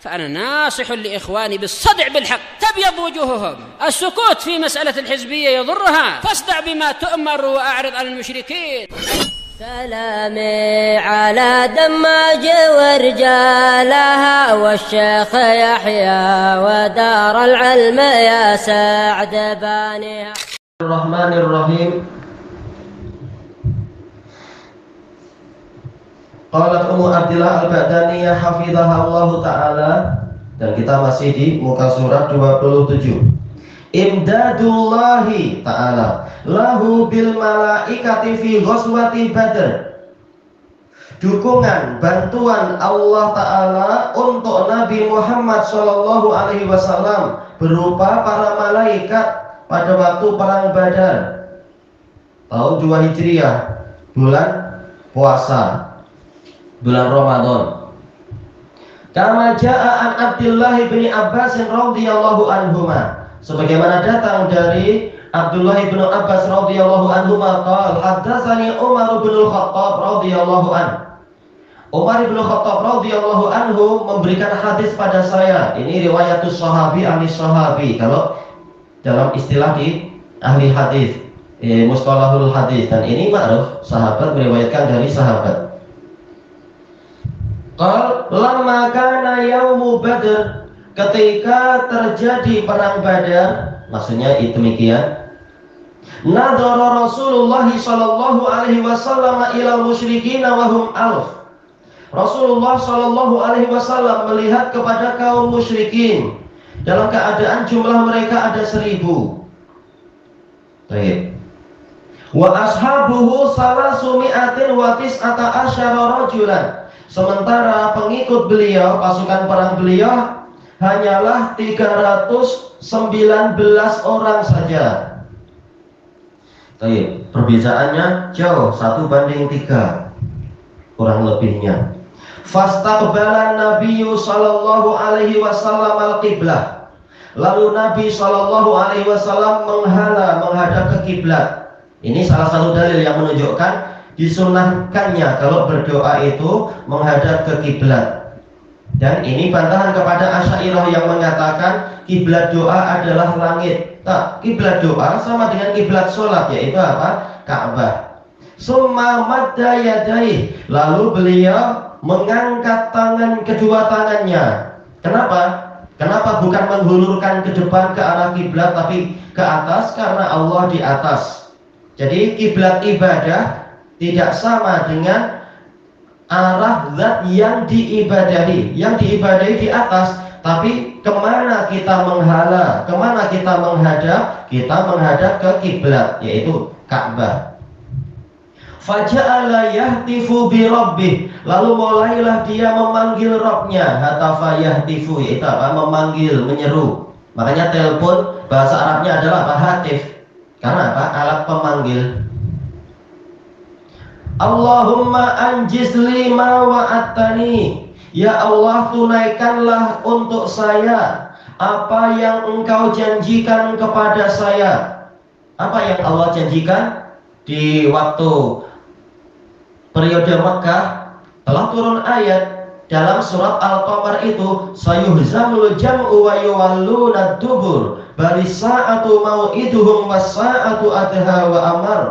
فأنا ناصح لإخواني بالصدع بالحق، تبيض وجوههم. السكوت في مسألة الحزبية يضرها، فاصدع بما تؤمر وأعرض عن المشركين. سلامي على دماج ورجالها والشيخ يحيى ودار العلم يا سعد بانيها. الرحمن الرحيم. Qalat Ummu Abdillah Al-Ba'daniyah hafidhaha Allah Ta'ala, dan kita masih di muka surat 27. Imdadullahi Ta'ala lahu bil malaikati fi ghazwati Badr. Dukungan, bantuan Allah Ta'ala untuk Nabi Muhammad Sallallahu Alaihi Wasallam berupa para malaikat pada waktu perang Badar tahun 2 Hijriah, bulan puasa, bulan Ramadan. Kama jaa an Abdullah bin Abbas radhiyallahu anhuma, sebagaimana datang dari Abdullah bin Abbas radhiyallahu anhuma qala haddatsani Umar bin Al-Khattab radhiyallahu anhu. Umar bin Al-Khattab radhiyallahu anhu memberikan hadis pada saya. Ini riwayatus sahabi ahli sahabi, kalau dalam istilah di ahli hadis, mustalahul hadis, dan ini ma'ruf, sahabat meriwayatkan dari sahabat. Qal lamma kana yaumu Badr, ketika terjadi perang Badar, maksudnya itu demikian. Nadhara Rasulullah sallallahu alaihi wasallam ila musyrikin wa hum alf. Rasulullah sallallahu alaihi wasallam melihat kepada kaum musyrikin dalam keadaan jumlah mereka ada 1000. Baik. Wa ashabuhu salasumi'atin wa tis'ata asyara rajulan. Sementara pengikut beliau, pasukan perang beliau hanyalah 319 orang saja. Baik, perbedaannya jauh, 1:3 kurang lebihnya. Fastaqbalan Nabiyyu sallallahu alaihi wasallam al-qiblah. Lalu Nabi sallallahu alaihi wasallam menghadap ke kiblat. Ini salah satu dalil yang menunjukkan disunahkannya kalau berdoa itu menghadap ke kiblat. Dan ini bantahan kepada Asy'ariyah yang mengatakan kiblat doa adalah langit. Tak, kiblat doa sama dengan kiblat sholat, yaitu apa? Ka'bah. Summa madda yadayhi, lalu beliau mengangkat kedua tangannya. Kenapa? Kenapa bukan menghulurkan ke depan ke arah kiblat tapi ke atas? Karena Allah di atas. Jadi kiblat ibadah tidak sama dengan arah zat yang diibadahi. Yang diibadahi di atas, tapi kemana kita menghala, kemana kita menghadap? Kita menghadap ke kiblat, yaitu Ka'bah. Faja'ala yahtifu bi rabbih, lalu mulailah dia memanggil Rabbnya. Hatafa yahtifu, yaitu apa? Memanggil, menyeru. Makanya telepon bahasa Arabnya adalah apa? Hatif. Karena apa? Alat pemanggil. Allahumma anjiz li ma wa'attani, ya Allah tunaikanlah untuk saya apa yang engkau janjikan kepada saya. Apa yang Allah janjikan? Di waktu periode Mekah telah turun ayat dalam surat Al-Qamar itu, sayuhzamul jam'u wa yuwalluna dubur barisa'atu mau'iduhum was-sa'atu adha wa amar.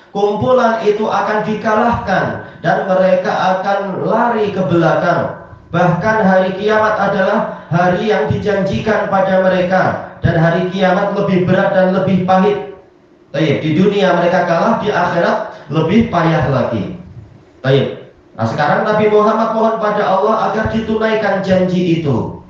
Kumpulan itu akan dikalahkan dan mereka akan lari ke belakang. Bahkan hari kiamat adalah hari yang dijanjikan pada mereka, dan hari kiamat lebih berat dan lebih pahit. Baik, di dunia mereka kalah, di akhirat lebih payah lagi. Baik. Nah, sekarang Nabi Muhammad mohon pada Allah agar ditunaikan janji itu.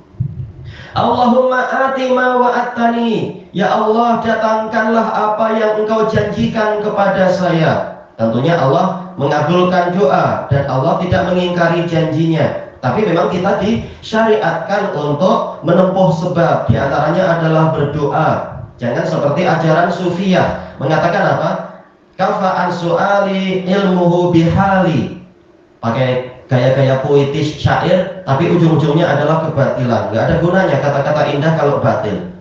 Allahumma ati ma wa'attani, ya Allah datangkanlah apa yang engkau janjikan kepada saya. Tentunya Allah mengabulkan doa dan Allah tidak mengingkari janjinya. Tapi memang kita disyariatkan untuk menempuh sebab. Di antaranya adalah berdoa. Jangan seperti ajaran sufiyah mengatakan apa? Kafa'an su'ali ilmuhu bihali. Pakai gaya-gaya puitis syair, tapi ujung-ujungnya adalah kebatilan. Gak ada gunanya kata-kata indah kalau batil.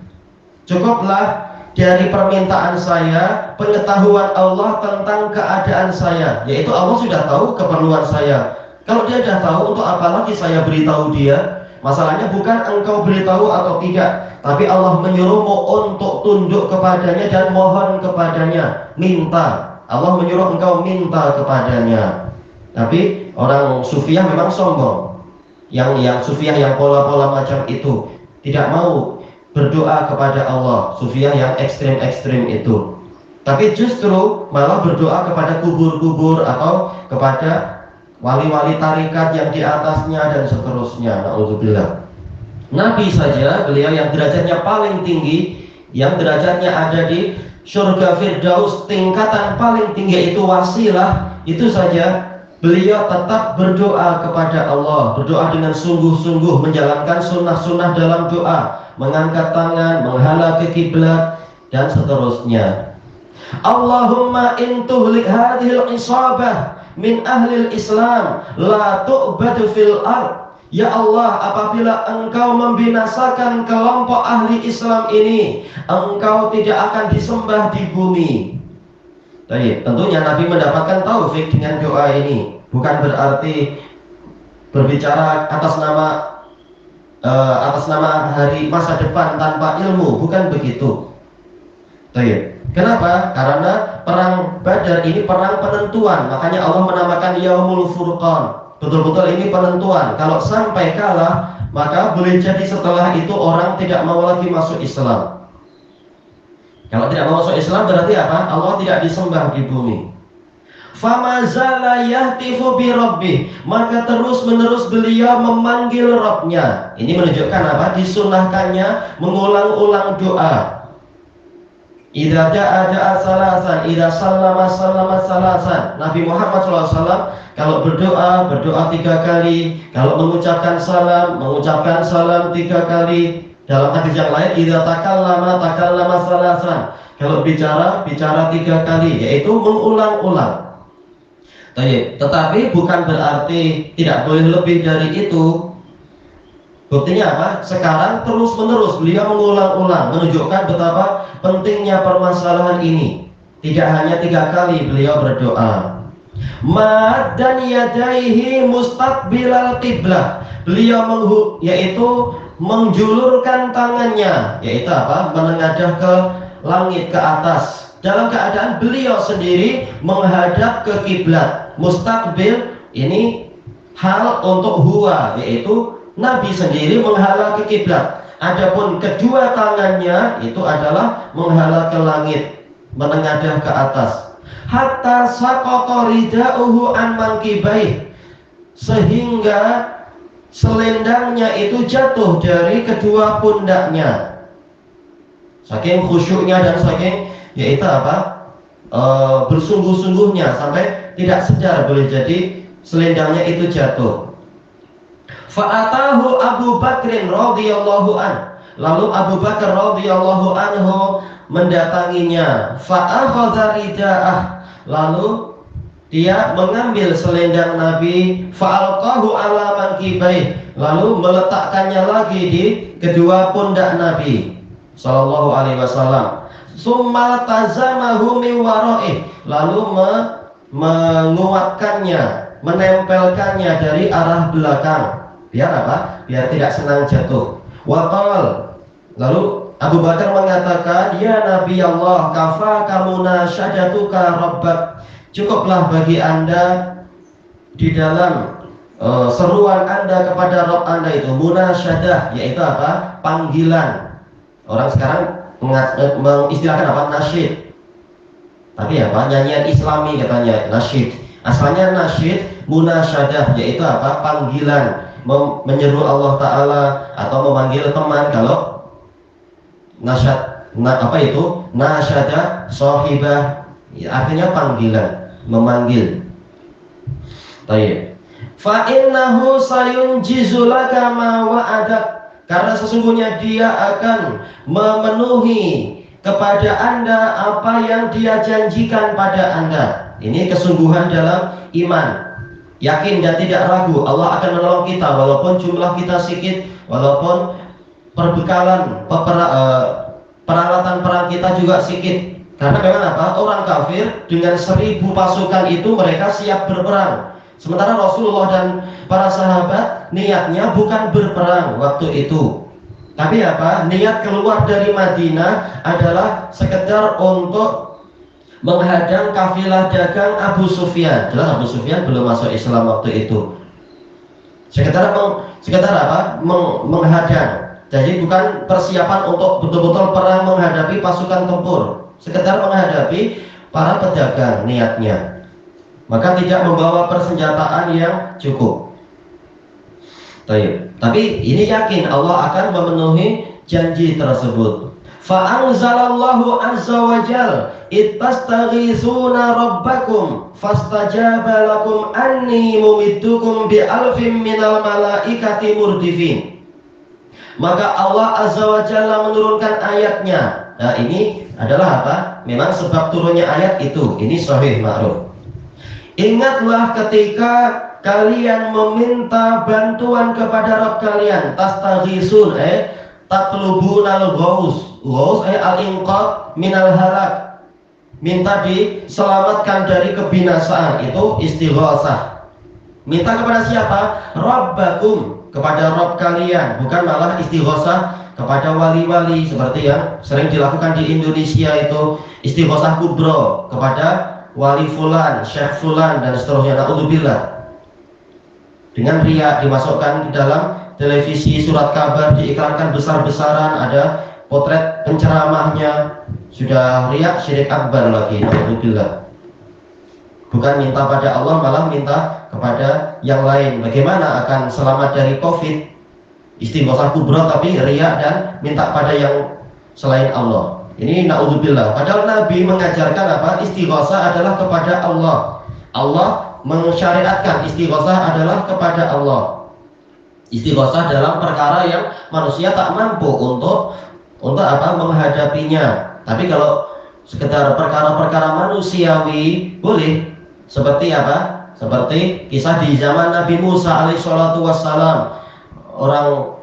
Cukuplah dari permintaan saya pengetahuan Allah tentang keadaan saya, yaitu Allah sudah tahu keperluan saya. Kalau dia sudah tahu, untuk apa lagi saya beritahu dia? Masalahnya bukan engkau beritahu atau tidak, tapi Allah menyuruhmu untuk tunduk kepadanya dan mohon kepadanya, minta. Allah menyuruh engkau minta kepadanya. Tapi orang sufiah memang sombong. Yang sufiah yang pola-pola macam itu tidak mau berdoa kepada Allah. Sufiah yang ekstrim-ekstrim itu. Tapi justru malah berdoa kepada kubur-kubur atau kepada wali-wali tarikat yang di atasnya dan seterusnya. Na'udzubillah. Nabi saja, beliau yang derajatnya paling tinggi, yang derajatnya ada di surga Firdaus, tingkatan paling tinggi itu wasilah, itu saja beliau tetap berdoa kepada Allah, berdoa dengan sungguh-sungguh, menjalankan sunnah-sunnah dalam doa, mengangkat tangan, menghadap ke kiblat dan seterusnya. Allahumma in tuhlik hadhil isabah min ahlil Islam la tu'badu fil ard. Ya Allah, apabila engkau membinasakan kelompok ahli Islam ini, engkau tidak akan disembah di bumi. Baik, tentunya Nabi mendapatkan taufik dengan doa ini. Bukan berarti berbicara atas nama hari masa depan tanpa ilmu, bukan begitu. Baik. Kenapa? Karena perang Badar ini perang penentuan. Makanya Allah menamakan Yaumul Furqan. Betul-betul ini penentuan. Kalau sampai kalah, maka boleh jadi setelah itu orang tidak mau lagi masuk Islam. Kalau tidak mau masuk Islam berarti apa? Allah tidak disembah di bumi. Famazala yahtifu bi rabbih, maka terus-menerus beliau memanggil Rabbnya. Ini menunjukkan apa? Disunahkannya mengulang-ulang doa. Idza ja'a salasan, idza sallama salasan. Nabi Muhammad SAW kalau berdoa 3 kali, kalau mengucapkan salam 3 kali. Dalam hadis yang lain, idza takallama salasan. Kalau bicara 3 kali, yaitu mengulang-ulang. Tetapi bukan berarti tidak boleh lebih dari itu. Buktinya apa? Sekarang terus-menerus beliau mengulang-ulang, menunjukkan betapa pentingnya permasalahan ini. Tidak hanya 3 kali beliau berdoa. Mad dan yadaihi mustaqbilal qiblah. Beliau yaitu menjulurkan tangannya, yaitu apa? Menengadah ke langit, ke atas. Dalam keadaan beliau sendiri menghadap ke kiblat. Mustaqbil ini hal untuk huwa, yaitu Nabi sendiri menghadap ke kiblat. Adapun kedua tangannya itu adalah menghadap ke langit, menengadah ke atas. Hatta saqata ridauhu an mankibaih, sehingga selendangnya itu jatuh dari kedua pundaknya. Saking khusyuknya dan saking yaitu apa? Bersungguh-sungguhnya sampai tidak sadar boleh jadi selendangnya itu jatuh. Fa'atahu Abu Bakrin radhiyallahu an. Lalu Abu Bakar radhiyallahu anhu mendatanginya. Fa'akhadha rida'ah. Lalu dia mengambil selendang Nabi. Fa'alqahu ala mankibaih. Lalu meletakkannya lagi di kedua pundak Nabi sallallahu alaihi wasallam. Summa tazamahu min wara'ih. Lalu menguatkannya, menempelkannya dari arah belakang. Biar apa? Biar tidak senang jatuh. Waqal. Lalu Abu Bakar mengatakan, ya Nabi Allah, kafaka munasyadatuka rabbak. Cukuplah bagi Anda di dalam seruan Anda kepada Rabb Anda itu munasyadah, yaitu apa? Panggilan. Orang sekarang mengistilahkan apa? Nasyid. Tapi apa? Nyanyian Islami katanya nasyid. Asalnya nasyid, munasyadah, yaitu apa? Panggilan. Menyeru Allah Ta'ala atau memanggil teman. Kalau nasyad, apa itu? Nasyada sahibah, ya, artinya panggilan, memanggil. Baik. Fa innahu sayunjizu laka ma wa'adak, karena sesungguhnya dia akan memenuhi kepada Anda apa yang dia janjikan pada Anda. Ini kesungguhan dalam iman. Yakin dan tidak ragu Allah akan menolong kita walaupun jumlah kita sedikit, walaupun perbekalan peralatan perang kita juga sedikit. Karena memang apa? Orang kafir dengan 1000 pasukan itu mereka siap berperang. Sementara Rasulullah dan para sahabat niatnya bukan berperang waktu itu. Tapi apa? Niat keluar dari Madinah adalah sekedar untuk menghadang kafilah dagang Abu Sufyan. Jelas Abu Sufyan belum masuk Islam waktu itu. Sekedar apa? Menghadang. Jadi bukan persiapan untuk betul-betul perang menghadapi pasukan tempur. Sekedar menghadapi para pedagang niatnya. Maka tidak membawa persenjataan yang cukup. Tapi ini yakin Allah akan memenuhi janji tersebut. Fa'anzalallahu azza wa jal ittastaghisuna rabbakum fastajaba lakum anni mumiddukum bi alfin minal malaikati murdifin. Maka Allah azza wa jalla menurunkan ayatnya. Nah ini adalah apa? Memang sebab turunnya ayat itu. Ini sahih ma'ruf. Ingatlah ketika kalian meminta bantuan kepada Rabb kalian, tastaghisun tatlubunal ghaus al-inqadh minal halak, minta diselamatkan dari kebinasaan, itu istighosah. Minta kepada siapa? Rabbakum, kepada Rabb kalian, bukan malah istighosah kepada wali-wali seperti yang sering dilakukan di Indonesia, itu istighosah kubro kepada wali fulan, syekh fulan dan seterusnya. Na'udzubillah. Dengan riya dimasukkan di dalam televisi, surat kabar diiklankan besar-besaran, ada potret penceramahnya, sudah riya, syirik akbar lagi. Na'udzubillah. Bukan minta pada Allah, malah minta kepada yang lain. Bagaimana akan selamat dari Covid? Istighosah kubra tapi riya dan minta pada yang selain Allah. Ini na'udzubillah. Padahal Nabi mengajarkan apa? Istighosah adalah kepada Allah. Allah mensyariatkan istighosah adalah kepada Allah. Istighosah dalam perkara yang manusia tak mampu untuk apa? Menghadapinya. Tapi kalau sekedar perkara-perkara manusiawi boleh. Seperti apa? Seperti kisah di zaman Nabi Musa alaihissalatu wassalam. Orang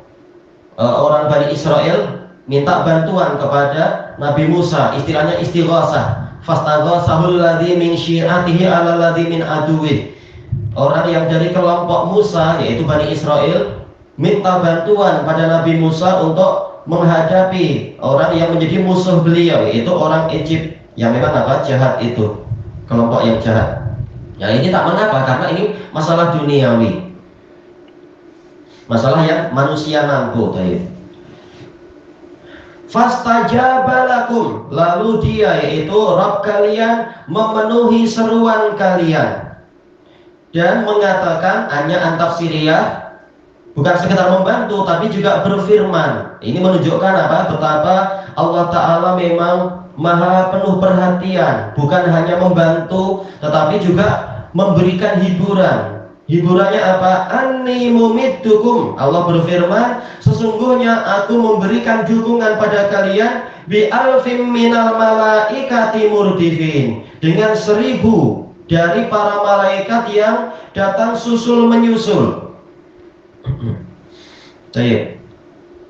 Bani Israel minta bantuan kepada Nabi Musa, istilahnya istighosah. Fastaghasahul ladzi min syi'atihi 'ala ladzi min aduwih. Orang yang dari kelompok Musa, yaitu Bani Israel, minta bantuan pada Nabi Musa untuk menghadapi orang yang menjadi musuh beliau, yaitu orang Egypt yang memang apa? Jahat itu, kelompok yang jahat. Ya ini tak mengapa, karena ini masalah duniawi, masalah yang manusia mampu. Fastajaba lakum, lalu dia, yaitu Rabb kalian, memenuhi seruan kalian dan mengatakan, hanya antafsiriyah, bukan sekedar membantu tapi juga berfirman. Ini menunjukkan apa? Betapa Allah Ta'ala memang maha penuh perhatian, bukan hanya membantu tetapi juga memberikan hiburan. Hiburannya apa? Anni mumiddukum. Allah berfirman, sesungguhnya aku memberikan dukungan pada kalian bi alfim minal malaikati murdifin, dengan 1000 dari para malaikat yang datang susul menyusul.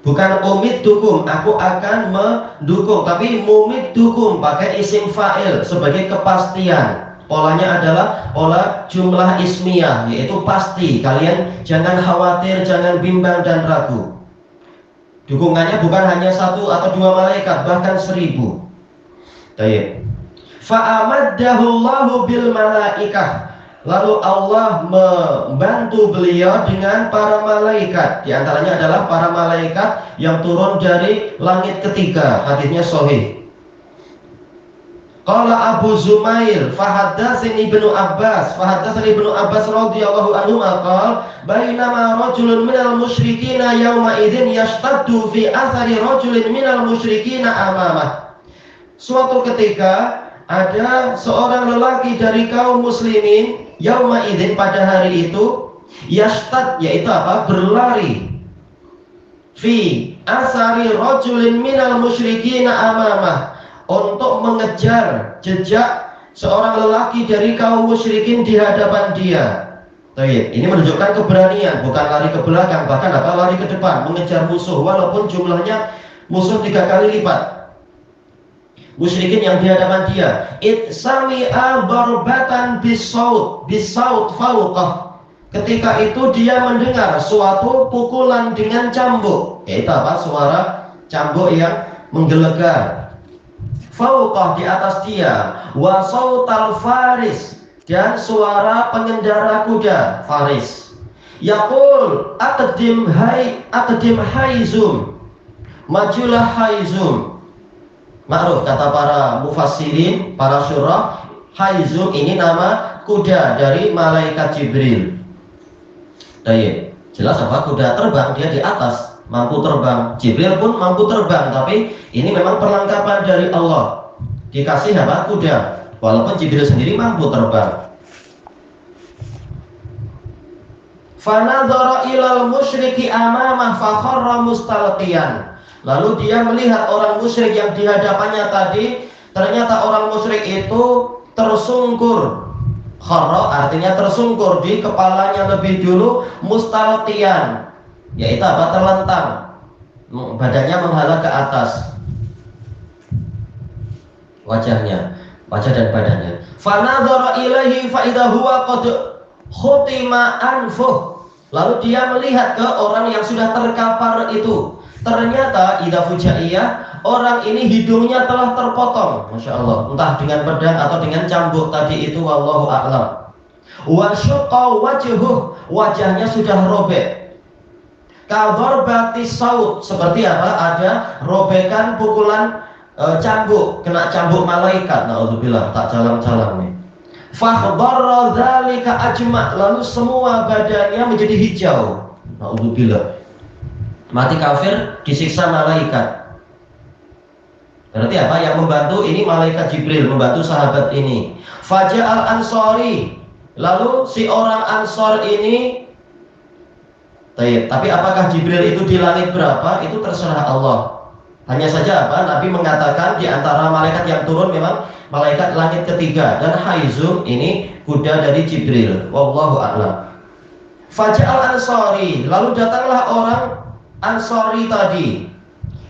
Bukan mumiddukum, aku akan mendukung, tapi mumiddukum pakai isim fa'il sebagai kepastian. Polanya adalah pola jumlah ismiyah, yaitu pasti. Kalian jangan khawatir, jangan bimbang dan ragu. Dukungannya bukan hanya 1 atau 2 malaikat, bahkan 1000. Fa'amaddahullahu bil malaikah. Lalu Allah membantu beliau dengan para malaikat. Di antaranya adalah para malaikat yang turun dari langit ketiga. Hadisnya sahih. Qala Abu Zumail fahaddatsani Ibnu Abbas radhiyallahu anhu qala bainama rajulun minal musyrikina yauma idzin yashtaddu fi athari rajulin minal musyrikina amamah. Suatu ketika ada seorang lelaki dari kaum muslimin yauma idzin, pada hari itu, yashtad, yaitu apa? Berlari, fi athari rajulin minal musyrikina amamah, untuk mengejar jejak seorang lelaki dari kaum musyrikin di hadapan dia. Ini menunjukkan keberanian, bukan lari ke belakang, bahkan apa? Lari ke depan, mengejar musuh, walaupun jumlahnya musuh 3 kali lipat musyrikin yang di hadapan dia. It sami'a darbatan bisaut fawqah. Ketika itu dia mendengar suatu pukulan dengan cambuk, yaitu apa? Suara cambuk yang menggelegar. Fauqah, di atas dia, wa sautal faris, dan suara pengendara kuda faris. Yaqul aqdim haizum, majulah haizum. Ma'ruf kata para mufassirin, para syurah, haizum ini nama kuda dari malaikat Jibril. Baik, jelas apa? Kuda terbang, dia di atas, mampu terbang. Jibril pun mampu terbang, tapi ini memang perlengkapan dari Allah. Dikasih apa? Kuda. Walaupun Jibril sendiri mampu terbang. Fanadhara ilal musyriki amamah fakharra mustalqiyan. Lalu dia melihat orang musyrik yang di hadapannya tadi. Ternyata orang musyrik itu tersungkur. Kharra artinya tersungkur, di kepalanya lebih dulu mustalqiyan, yaitu apa? Terlentang, badannya menghadap ke atas, wajahnya, wajah dan badannya. Fanadhara ilaihi fa idza huwa qad khutima anfuh. Lalu dia melihat ke orang yang sudah terkapar itu. Ternyata idza fujaiyah, orang ini hidungnya telah terpotong, masya Allah, entah dengan pedang atau dengan cambuk tadi itu, wallahu a'lam. Wa syaqqa wajhuh, wajahnya sudah robek. Kadharbati saut, seperti apa? Ada robekan pukulan cambuk, kena cambuk malaikat. Naudzubillah, tak jalan-jalan nih. Fakhdharra dzalika ajma', lalu semua badannya menjadi hijau. Naudzubillah. Mati kafir, disiksa malaikat. Berarti apa? Yang membantu ini malaikat Jibril, membantu sahabat ini. Faja'al Ansori, lalu si orang Ansor ini, tapi apakah Jibril itu di langit berapa? Itu terserah Allah. Hanya saja apa? Nabi mengatakan di antara malaikat yang turun memang malaikat langit ketiga, dan haizum ini kuda dari Jibril. Wallahu a'lam. Faja'al Ansori, lalu datanglah orang Ansori tadi.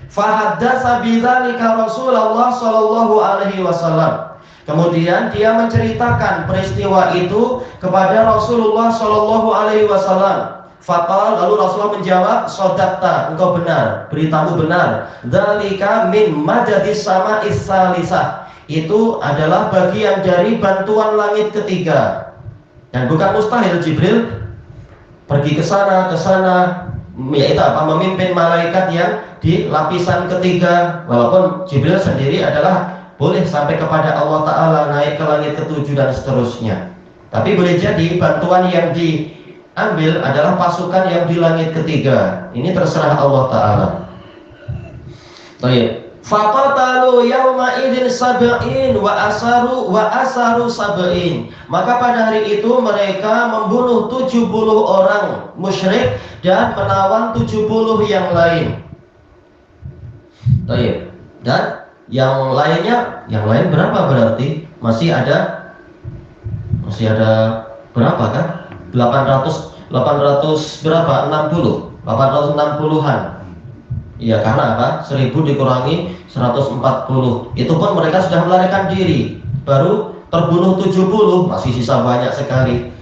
Fahaddatsa bidzalika Rasulullah sallallahu alaihi wasallam. Kemudian dia menceritakan peristiwa itu kepada Rasulullah sallallahu alaihi wasallam. Faqala, lalu Rasulullah menjawab, "Shadaqta, engkau benar, beritamu benar. Dzalika min madadis sama'is salisah." Itu adalah bagian dari bantuan langit ketiga. Dan bukan mustahil Jibril pergi ke sana, yaitu apa? Memimpin malaikat yang di lapisan ketiga. Walaupun Jibril sendiri adalah boleh sampai kepada Allah Ta'ala, naik ke langit ketujuh dan seterusnya. Tapi boleh jadi bantuan yang diambil adalah pasukan yang di langit ketiga. Ini terserah Allah Ta'ala. Baik. Faqatalu yawma idin sab'in wa asaru sab'in. Maka pada hari itu mereka membunuh 70 orang musyrik dan menawan 70 yang lain. Baik. Dan yang lainnya, yang lain berapa berarti? Masih ada berapa kan? 800 berapa? 60. 860-an. Iya, karena apa? 1000 dikurangi 140. Itu pun mereka sudah melarikan diri. Baru terbunuh 70, masih sisa banyak sekali.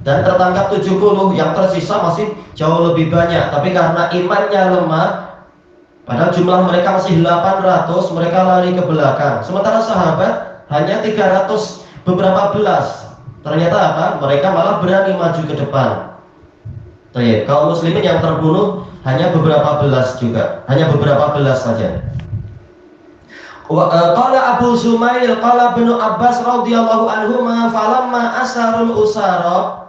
Dan tertangkap 70, yang tersisa masih jauh lebih banyak. Tapi karena imannya lemah, padahal jumlah mereka masih 800, mereka lari ke belakang. Sementara sahabat hanya 300 beberapa belas. Ternyata apa? Mereka malah berani maju ke depan. Kaum muslimin yang terbunuh hanya beberapa belas juga, hanya beberapa belas saja. Qala Abu Zumail qala Ibnu Abbas radhiyallahu anhuma falamma asarul usara.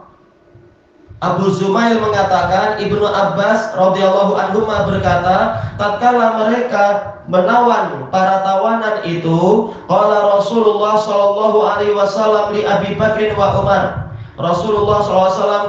Abu Zumail mengatakan, Ibnu Abbas radhiyallahu anhuma berkata, tatkala mereka menawan para tawanan itu, qala Rasulullah sallallahu alaihi wasallam li Abi Bakr wa Umar. Rasulullah sallallahu alaihi wasallam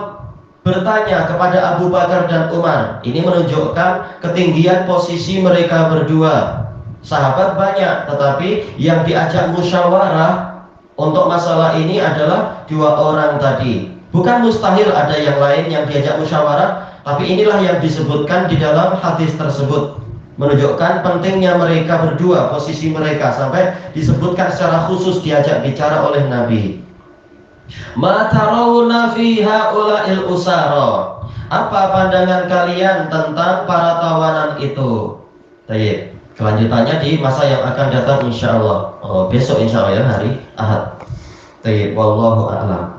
bertanya kepada Abu Bakar dan Umar. Ini menunjukkan ketinggian posisi mereka berdua. Sahabat banyak, tetapi yang diajak musyawarah untuk masalah ini adalah 2 orang tadi. Bukan mustahil ada yang lain yang diajak musyawarah, tapi inilah yang disebutkan di dalam hadis tersebut. Menunjukkan pentingnya mereka berdua, posisi mereka, sampai disebutkan secara khusus diajak bicara oleh Nabi. Ma tarawna fi haula'il usara. Apa pandangan kalian tentang para tawanan itu? Baik, kelanjutannya di masa yang akan datang insyaallah. Besok insyaallah ya, hari Ahad. Baik, wallahu a'lam.